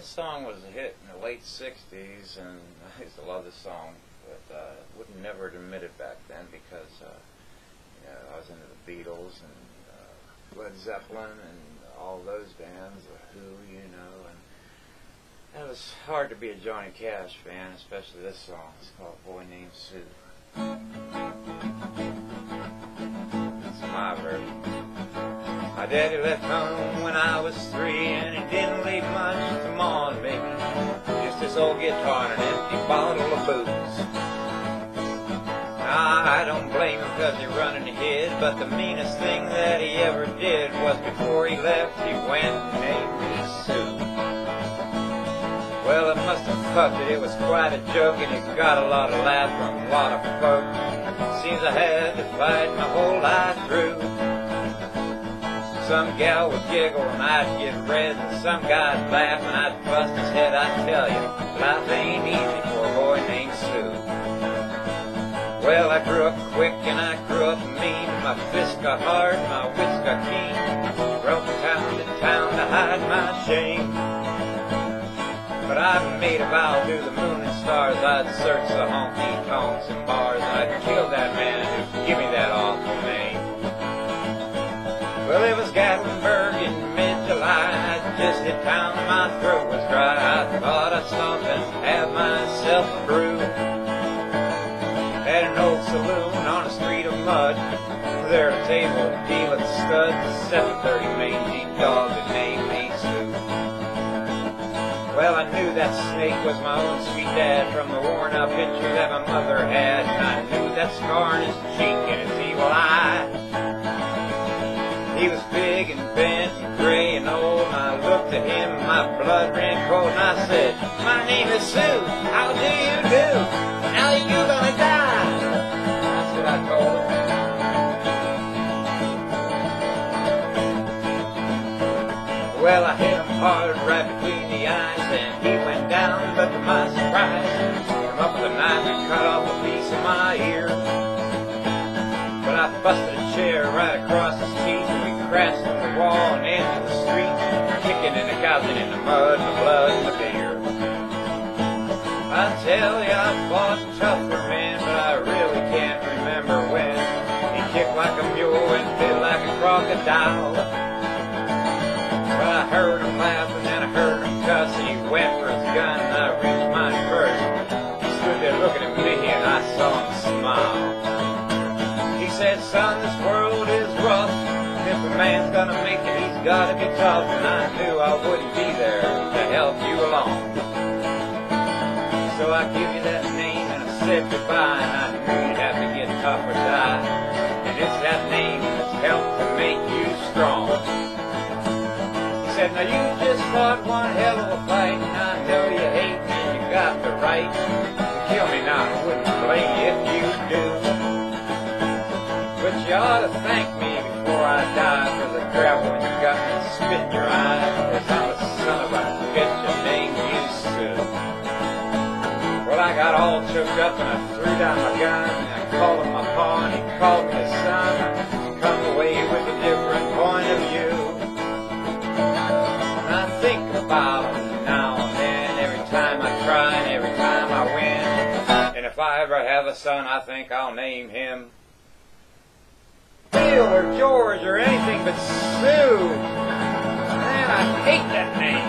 This song was a hit in the late 60s, and I used to love this song, but would never admit it back then because I was into the Beatles and Led Zeppelin and all those bands, the Who, and it was hard to be a Johnny Cash fan, especially this song. It's called Boy Named Soooo. It's my version. My daddy left home when I was 3, and he didn't leave much to Mom and me. Just this old guitar and an empty bottle of booze. I don't blame him because he running ahead, but the meanest thing that he ever did was before he left, he went and named me Soooo. Well, it must have fucked it was quite a joke, and it got a lot of laughs from a lot of folk. Seems I had to fight my whole life through. Some gal would giggle and I'd get red, and some guy'd laugh and I'd bust his head. I tell you, life ain't easy for a boy named Soooo. Well, I grew up quick and I grew up mean. My fists got hard, my wits got keen. From town to town to hide my shame. But I made a vow to the moon and stars I'd search the honky-tonks and bars, and I'd kill that man who'd give me that awful name. Well, it was Gatlinburg in mid-July. I just hit town and my throat was dry. I thought I'd stop and have myself a brew at an old saloon on a street of mud. There at a table dealing studs, 730 mangy dog that named me Soooo. Well, I knew that snake was my own sweet dad from the worn-out picture that my mother had, and I knew that scar in his cheek and his evil eye. He was big and bent and gray and old, and I looked at him, my blood ran cold, and I said, "My name is Soooo, how do you do? How are you gonna die?" That's what I told him. Well, I hit him hard right between the eyes, and he went down, but to my surprise, from up the knife and cut off a piece of my ear. But I busted a chair right across his teeth, and we crashed in the wall and into the street, kicking and gouging in the mud and the blood and the beer. I tell you, I fought tough for men, but I really can't remember when. He kicked like a mule and bit like a crocodile. But I heard him laugh and then I heard him cuss, and he went for his gun and I reached mine first. He stood there looking at me and I saw him smile. He said, "Son, this world is rough. If a man's gonna make it, he's gotta be tough." And I knew I wouldn't be there to help you along. So I give you that name and I said goodbye, and I knew you'd have to get tough or die. And it's that name that's helped to make you strong. He said, "Now you just fought one hell of a fight, and I know you hate me and you got the right to kill me now. I wouldn't blame you if you do. But you ought to thank me before I die for the gravel when you got me spit in your eye, because I'm a son of a bitch and named you Soooo." Well, I got all choked up and I threw down my gun, and I called him my pa and he called me his son. I come away with a different point of view. And I think about him now and then, every time I try and every time I win. And if I ever have a son, I think I'll name him Bill or George or anything but Soooo. Man, I hate that name.